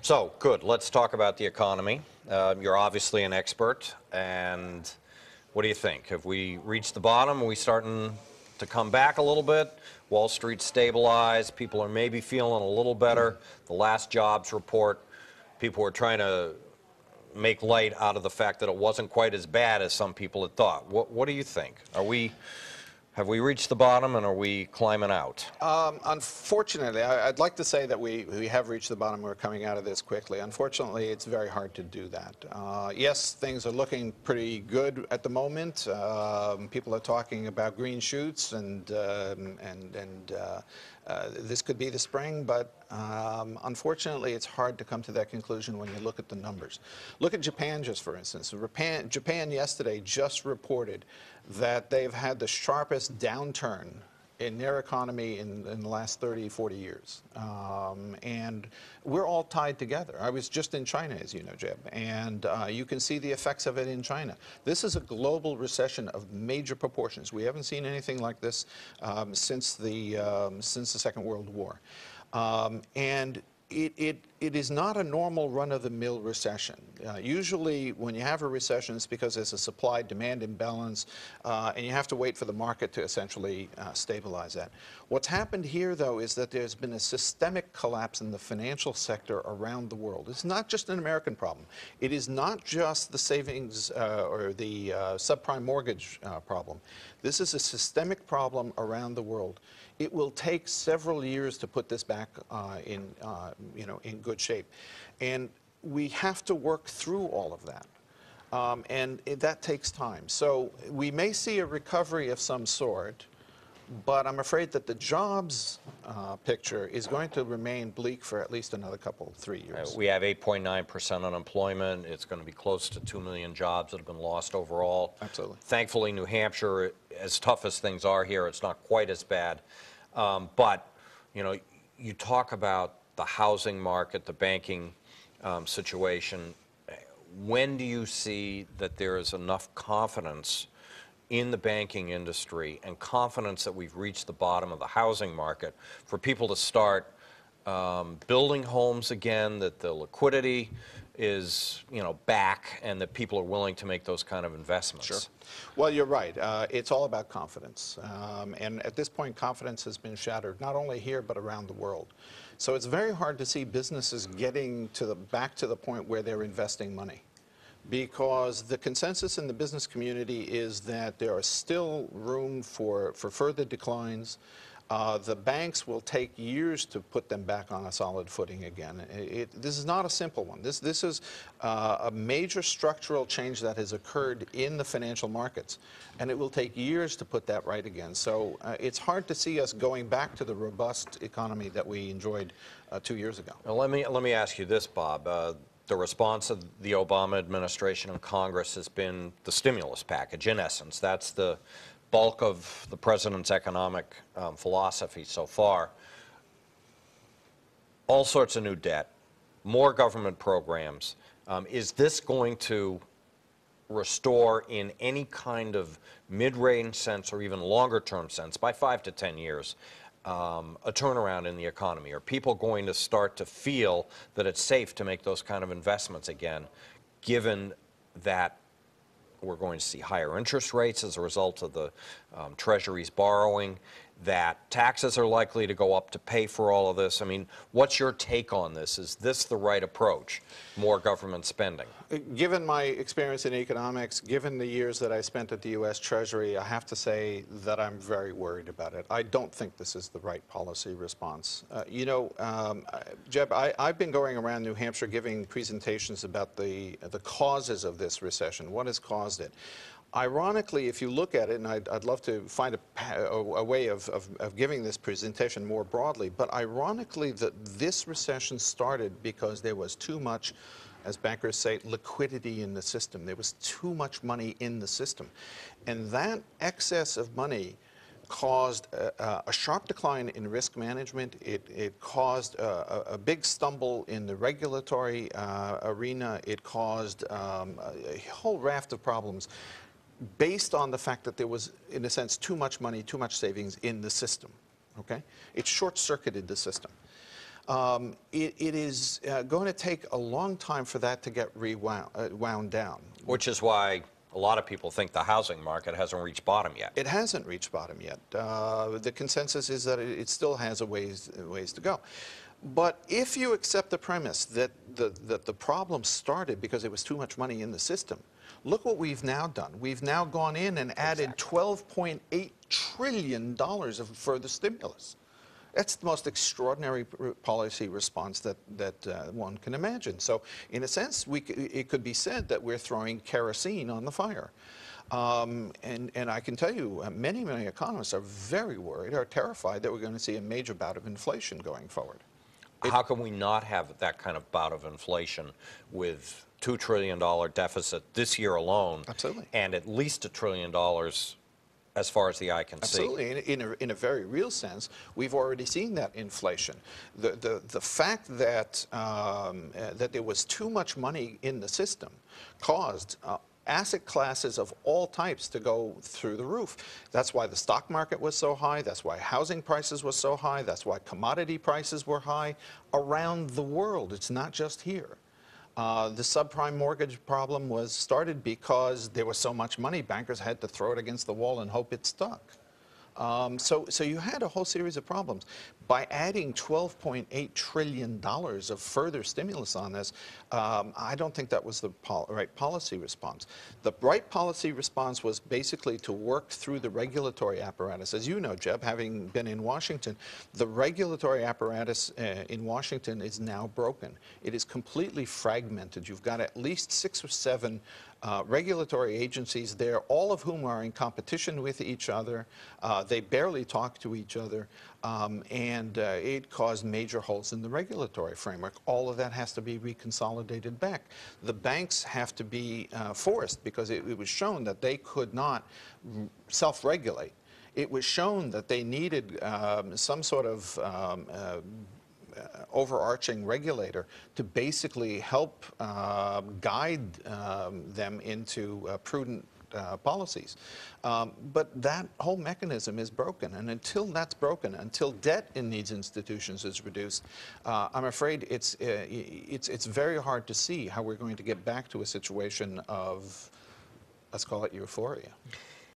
So, good. Let's talk about the economy. You're obviously an expert, and what do you think? Have we reached the bottom? Are we starting to come back a little bit? Wall Street stabilized. People are maybe feeling a little better. The last jobs report, people were trying to make light out of the fact that it wasn't quite as bad as some people had thought. What do you think? Have we reached the bottom, and are we climbing out? Unfortunately, I'd like to say that we have reached the bottom. We're coming out of this quickly. Unfortunately, it's very hard to do that. Yes, things are looking pretty good at the moment. People are talking about green shoots, and this could be the spring, but unfortunately, it's hard to come to that conclusion when you look at the numbers. Look at Japan, just for instance. Japan yesterday just reported that they've had the sharpest downturn in their economy in the last 30, 40 years. And we're all tied together. I was just in China, as you know, Jeb, and you can see the effects of it in China. This is a global recession of major proportions. We haven't seen anything like this since the Second World War. And it is not a normal run-of-the-mill recession. Usually when you have a recession, it's because there's a supply-demand imbalance, and you have to wait for the market to essentially stabilize that. What's happened here, though, is that there's been a systemic collapse in the financial sector around the world. It's not just an American problem. It is not just the savings or the subprime mortgage problem. This is a systemic problem around the world. It will take several years to put this back in good shape, and we have to work through all of that, and that takes time. So we may see a recovery of some sort, but I'm afraid that the jobs picture is going to remain bleak for at least another 3 years. We have 8.9% unemployment. It's going to be close to 2 million jobs that have been lost overall. Absolutely. Thankfully, New Hampshire, as tough as things are here, it's not quite as bad. But, you talk about the housing market, the banking situation. When do you see that there is enough confidence in the banking industry and confidence that we've reached the bottom of the housing market for people to start building homes again, that the liquidity is, back, and that people are willing to make those kind of investments? Sure. Well, you're right. It's all about confidence. And at this point, confidence has been shattered, not only here, but around the world. So it's very hard to see businesses getting back to the point where they're investing money, because the consensus in the business community is that there are still room for further declines. The banks will take years to put them back on a solid footing again. This is not a simple one. This is a major structural change that has occurred in the financial markets, and it will take years to put that right again. So it's hard to see us going back to the robust economy that we enjoyed 2 years ago. Now, let me ask you this, Bob. The response of the Obama administration and Congress has been the stimulus package, in essence. That's the bulk of the president's economic philosophy so far. All sorts of new debt, more government programs. Is this going to restore, in any kind of mid-range sense or even longer-term sense, by 5 to 10 years, a turnaround in the economy? Are people going to start to feel that it's safe to make those kind of investments again, given that we're going to see higher interest rates as a result of the Treasury's borrowing, that taxes are likely to go up to pay for all of this? I mean, what's your take on this? Is this the right approach, more government spending? Given my experience in economics, given the years that I spent at the U.S. Treasury, I have to say that I'm very worried about it. I don't think this is the right policy response. Jeb, I've been going around New Hampshire giving presentations about the causes of this recession, what has caused it. Ironically, if you look at it, and I'd love to find a way of giving this presentation more broadly, but ironically, this recession started because there was too much, as bankers say, liquidity in the system. There was too much money in the system. And that excess of money caused a sharp decline in risk management. It caused a big stumble in the regulatory arena. It caused a whole raft of problems based on the fact that there was, in a sense, too much money, too much savings in the system. Okay? It short-circuited the system. it is going to take a long time for that to get wound down. Which is why a lot of people think the housing market hasn't reached bottom yet. It hasn't reached bottom yet. The consensus is that it still has a ways to go. But if you accept the premise that the problem started because there was too much money in the system, look what we've now done. We've now gone in and added $12.8 trillion of further stimulus. That's the most extraordinary policy response that one can imagine. So in a sense, it could be said that we're throwing kerosene on the fire. And I can tell you, many economists are very worried, are terrified that we're going to see a major bout of inflation going forward. How can we not have that kind of bout of inflation with $2 trillion deficit this year alone? Absolutely. And at least $1 trillion as far as the eye can see? Absolutely. In a very real sense, we've already seen that inflation. The fact that, that there was too much money in the system caused asset classes of all types to go through the roof. That's why the stock market was so high. That's why housing prices were so high. That's why commodity prices were high around the world. It's not just here. The subprime mortgage problem was started because there was so much money, bankers had to throw it against the wall and hope it stuck. So you had a whole series of problems. By adding $12.8 trillion of further stimulus on this, I don't think that was the right policy response. The right policy response was basically to work through the regulatory apparatus. As you know, Jeb, having been in Washington, the regulatory apparatus in Washington is now broken. It is completely fragmented. You've got at least 6 or 7 regulatory agencies there, all of whom are in competition with each other. They barely talk to each other, and it caused major holes in the regulatory framework. All of that has to be reconsolidated back. The banks have to be forced, because it was shown that they could not self-regulate. It was shown that they needed some sort of overarching regulator to basically help guide them into prudent policies. But that whole mechanism is broken, and until that's broken, until debt in these institutions is reduced, I'm afraid it's very hard to see how we're going to get back to a situation of, let's call it, euphoria.